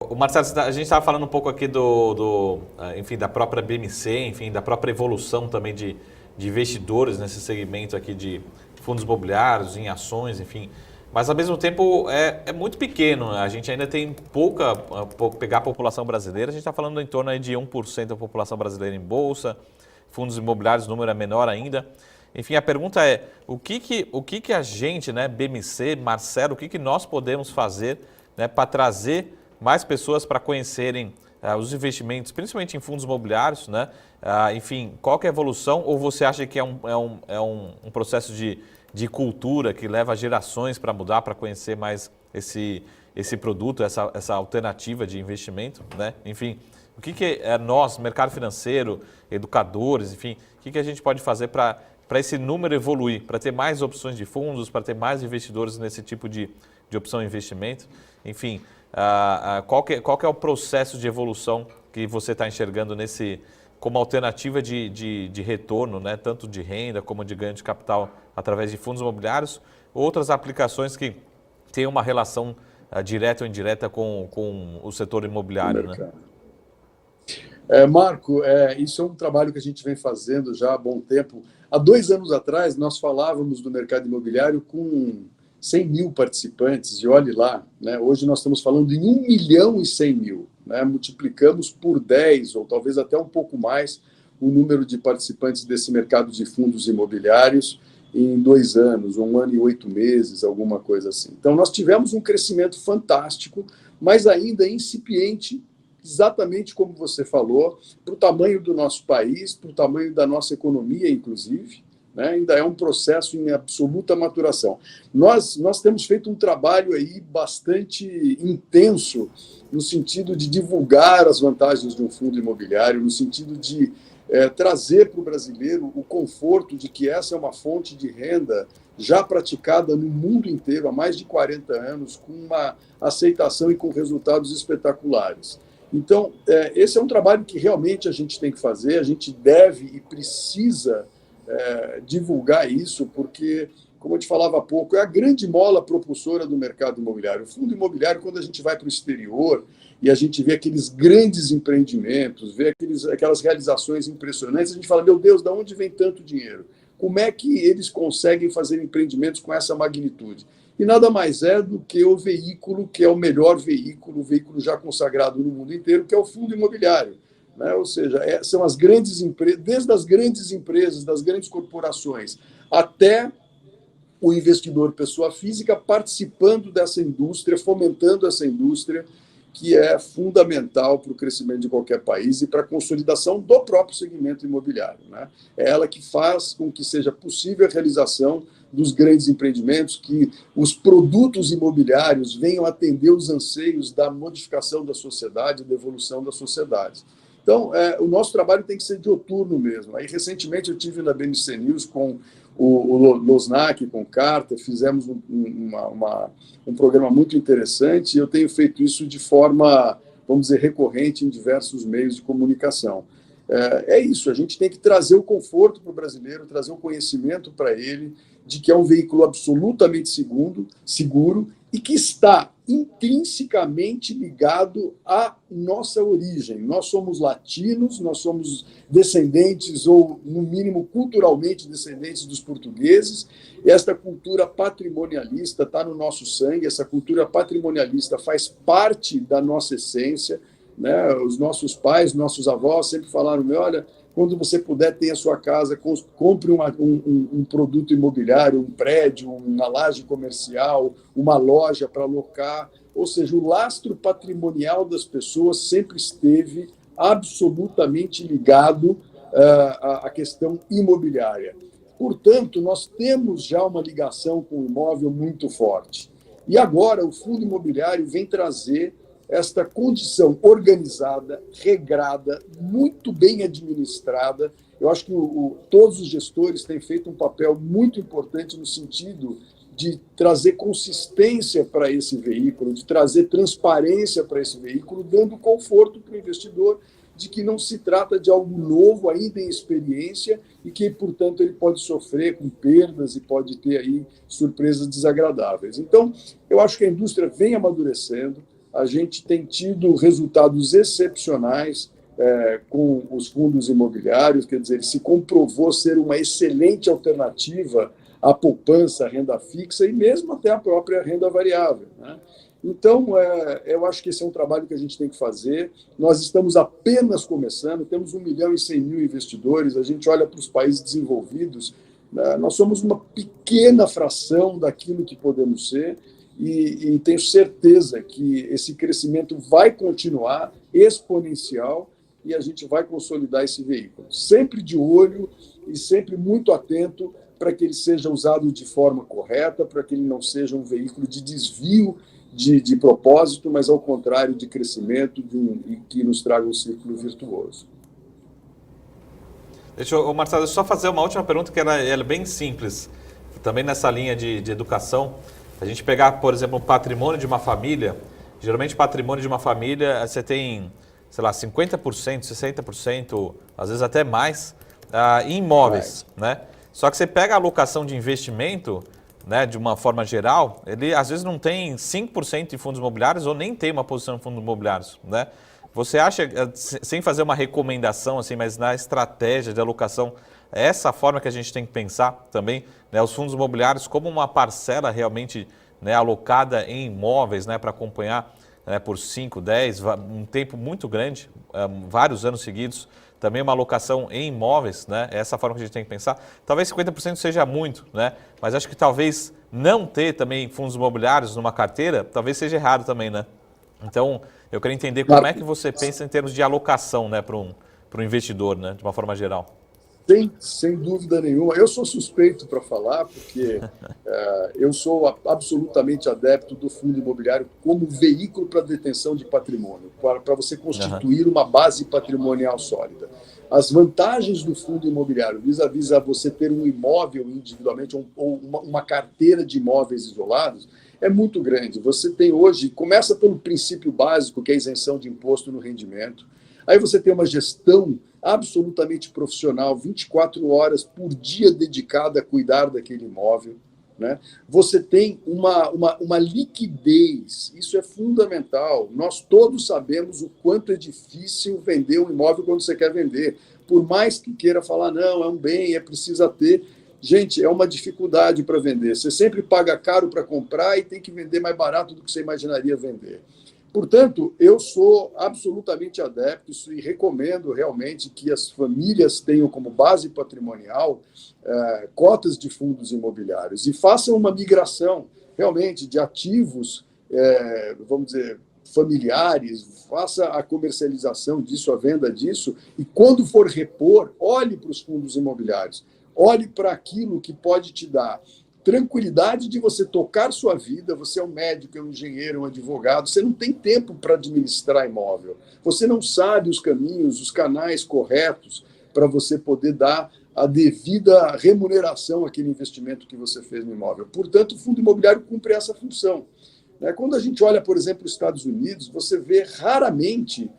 O Marcelo, a gente estava falando um pouco aqui enfim, da própria BMC, enfim, da própria evolução também de investidores nesse segmento aqui de fundos imobiliários, em ações, enfim. Mas, ao mesmo tempo, é muito pequeno. A gente ainda tem pegar a população brasileira, a gente está falando em torno aí de 1% da população brasileira em bolsa, fundos imobiliários, o número é menor ainda. Enfim, a pergunta é, o que a gente, né, BMC, Marcelo, o que nós podemos fazer, né, para trazer mais pessoas para conhecerem os investimentos, principalmente em fundos imobiliários, né? Enfim, qual que é a evolução? Ou você acha que é um processo de cultura que leva gerações para mudar, para conhecer mais esse produto, essa alternativa de investimento, né? Enfim, o que nós, mercado financeiro, educadores, enfim, o que a gente pode fazer para esse número evoluir, para ter mais opções de fundos, para ter mais investidores nesse tipo de opção de investimento? Enfim, qual que é o processo de evolução que você está enxergando como alternativa de retorno, né? Tanto de renda como de ganho de capital através de fundos imobiliários, outras aplicações que têm uma relação direta ou indireta com o setor No imobiliário, né? mercado. Marco, isso é um trabalho que a gente vem fazendo já há bom tempo. Há 2 anos atrás, nós falávamos do mercado imobiliário com 100 mil participantes, e olhe lá, né, hoje nós estamos falando em 1.100.000. Né, multiplicamos por 10, ou talvez até um pouco mais, o número de participantes desse mercado de fundos imobiliários em 2 anos, 1 ano e 8 meses, alguma coisa assim. Então, nós tivemos um crescimento fantástico, mas ainda incipiente, exatamente como você falou, para o tamanho do nosso país, para o tamanho da nossa economia, inclusive, né? Ainda é um processo em absoluta maturação. Nós temos feito um trabalho aí bastante intenso no sentido de divulgar as vantagens de um fundo imobiliário, no sentido de trazer para o brasileiro o conforto de que essa é uma fonte de renda já praticada no mundo inteiro há mais de 40 anos, com uma aceitação e com resultados espetaculares. Então, esse é um trabalho que realmente a gente tem que fazer, a gente deve e precisa divulgar isso, porque, como eu te falava há pouco, é a grande mola propulsora do mercado imobiliário. O fundo imobiliário, quando a gente vai para o exterior e a gente vê aqueles grandes empreendimentos, vê aquelas realizações impressionantes, a gente fala, meu Deus, de onde vem tanto dinheiro? Como é que eles conseguem fazer empreendimentos com essa magnitude? E nada mais é do que o veículo, que é o melhor veículo, o veículo já consagrado no mundo inteiro, que é o fundo imobiliário. Né? Ou seja, são as grandes empresas, desde as grandes empresas, das grandes corporações, até o investidor pessoa física participando dessa indústria, fomentando essa indústria, que é fundamental para o crescimento de qualquer país e para a consolidação do próprio segmento imobiliário. Né? É ela que faz com que seja possível a realização dos grandes empreendimentos, que os produtos imobiliários venham atender os anseios da modificação da sociedade, da evolução da sociedade. Então, o nosso trabalho tem que ser dioturno mesmo. Aí, recentemente, eu tive na BNC News com o Losnak, com o Carter, fizemos um programa muito interessante, e eu tenho feito isso de forma, vamos dizer, recorrente em diversos meios de comunicação. É isso, a gente tem que trazer o conforto para o brasileiro, trazer o conhecimento para ele de que é um veículo absolutamente seguro e que está intrinsecamente ligado à nossa origem. Nós somos latinos, nós somos descendentes, ou no mínimo culturalmente descendentes dos portugueses. Esta cultura patrimonialista está no nosso sangue, essa cultura patrimonialista faz parte da nossa essência. Né? Os nossos pais, nossos avós sempre falaram, olha, quando você puder ter a sua casa, compre um produto imobiliário, um prédio, uma laje comercial, uma loja para alocar. Ou seja, o lastro patrimonial das pessoas sempre esteve absolutamente ligado à questão imobiliária. Portanto, nós temos já uma ligação com o imóvel muito forte. E agora o fundo imobiliário vem trazer esta condição organizada, regrada, muito bem administrada. Eu acho que todos os gestores têm feito um papel muito importante no sentido de trazer consistência para esse veículo, de trazer transparência para esse veículo, dando conforto para o investidor de que não se trata de algo novo, ainda em experiência, e que, portanto, ele pode sofrer com perdas e pode ter aí surpresas desagradáveis. Então, eu acho que a indústria vem amadurecendo, a gente tem tido resultados excepcionais com os fundos imobiliários, quer dizer, ele se comprovou ser uma excelente alternativa à poupança, à renda fixa e mesmo até à própria renda variável, né? Então, eu acho que esse é um trabalho que a gente tem que fazer. Nós estamos apenas começando, temos 1.100.000 investidores, a gente olha para os países desenvolvidos, né? Nós somos uma pequena fração daquilo que podemos ser, e tenho certeza que esse crescimento vai continuar exponencial e a gente vai consolidar esse veículo. Sempre de olho e sempre muito atento para que ele seja usado de forma correta, para que ele não seja um veículo de desvio de propósito, mas ao contrário, de crescimento e que nos traga um círculo virtuoso. Marcelo, deixa eu só fazer uma última pergunta que ela é bem simples. Também nessa linha de educação, a gente pegar, por exemplo, o patrimônio de uma família, geralmente o patrimônio de uma família, você tem, sei lá, 50%, 60%, às vezes até mais, em imóveis, né? Só que você pega a alocação de investimento, né, de uma forma geral, ele às vezes não tem 5% em fundos imobiliários ou nem tem uma posição em fundos imobiliários, né? Você acha, sem fazer uma recomendação, assim, mas na estratégia de alocação, é essa forma que a gente tem que pensar também, né, os fundos imobiliários como uma parcela realmente, né, alocada em imóveis, né, para acompanhar, né, por 5, 10, um tempo muito grande, vários anos seguidos, também uma alocação em imóveis, né? É essa forma que a gente tem que pensar. Talvez 50% seja muito, né? Mas acho que talvez não ter também fundos imobiliários numa carteira, talvez seja errado também, né? Então, eu quero entender como é que você pensa em termos de alocação, né, para um investidor, né, de uma forma geral. Sem dúvida nenhuma. Eu sou suspeito para falar, porque eu sou absolutamente adepto do fundo imobiliário como veículo para detenção de patrimônio, para você constituir uma base patrimonial sólida. As vantagens do fundo imobiliário vis-à-vis a você ter um imóvel individualmente ou uma carteira de imóveis isolados é muito grande. Você tem hoje, começa pelo princípio básico, que é a isenção de imposto no rendimento. Aí você tem uma gestão absolutamente profissional, 24 horas por dia dedicada a cuidar daquele imóvel, né? Você tem uma liquidez, isso é fundamental. Nós todos sabemos o quanto é difícil vender um imóvel quando você quer vender. Por mais que queira falar, não, é um bem, é precisa ter. Gente, é uma dificuldade para vender. Você sempre paga caro para comprar e tem que vender mais barato do que você imaginaria vender. Portanto, eu sou absolutamente adepto e recomendo realmente que as famílias tenham como base patrimonial cotas de fundos imobiliários e façam uma migração realmente de ativos, vamos dizer, familiares, faça a comercialização disso, a venda disso, e quando for repor, olhe para os fundos imobiliários, olhe para aquilo que pode te dar tranquilidade de você tocar sua vida. Você é um médico, é um engenheiro, um advogado, você não tem tempo para administrar imóvel. Você não sabe os caminhos, os canais corretos para você poder dar a devida remuneração àquele investimento que você fez no imóvel. Portanto, o fundo imobiliário cumpre essa função. Quando a gente olha, por exemplo, os Estados Unidos, você vê raramente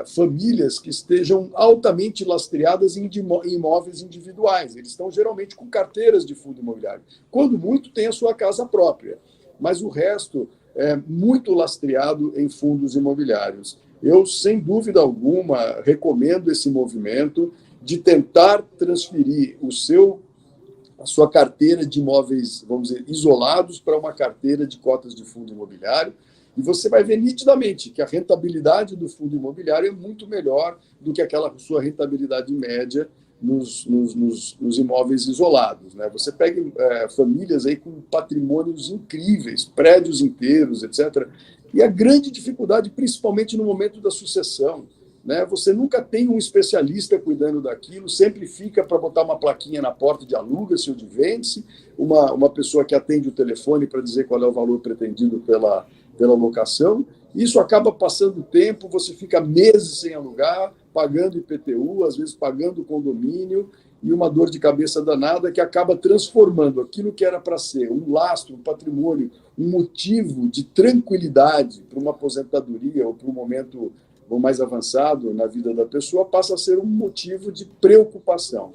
famílias que estejam altamente lastreadas em imóveis individuais. Eles estão geralmente com carteiras de fundo imobiliário. Quando muito, tem a sua casa própria, mas o resto é muito lastreado em fundos imobiliários. Eu, sem dúvida alguma, recomendo esse movimento de tentar transferir a sua carteira de imóveis, vamos dizer, isolados para uma carteira de cotas de fundo imobiliário. E você vai ver nitidamente que a rentabilidade do fundo imobiliário é muito melhor do que aquela sua rentabilidade média nos imóveis isolados, né? Você pega famílias aí com patrimônios incríveis, prédios inteiros, etc. E a grande dificuldade, principalmente no momento da sucessão, né? Você nunca tem um especialista cuidando daquilo, sempre fica para botar uma plaquinha na porta de aluga-se ou de vende-se, uma pessoa que atende o telefone para dizer qual é o valor pretendido pela locação. Isso acaba passando o tempo, você fica meses sem alugar, pagando IPTU, às vezes pagando condomínio, e uma dor de cabeça danada que acaba transformando aquilo que era para ser um lastro, um patrimônio, um motivo de tranquilidade para uma aposentadoria ou para um momento mais avançado na vida da pessoa, passa a ser um motivo de preocupação.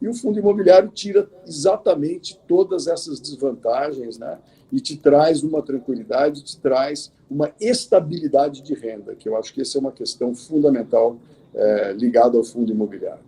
E o fundo imobiliário tira exatamente todas essas desvantagens, né? E te traz uma tranquilidade, te traz uma estabilidade de renda, que eu acho que essa é uma questão fundamental ligada ao fundo imobiliário.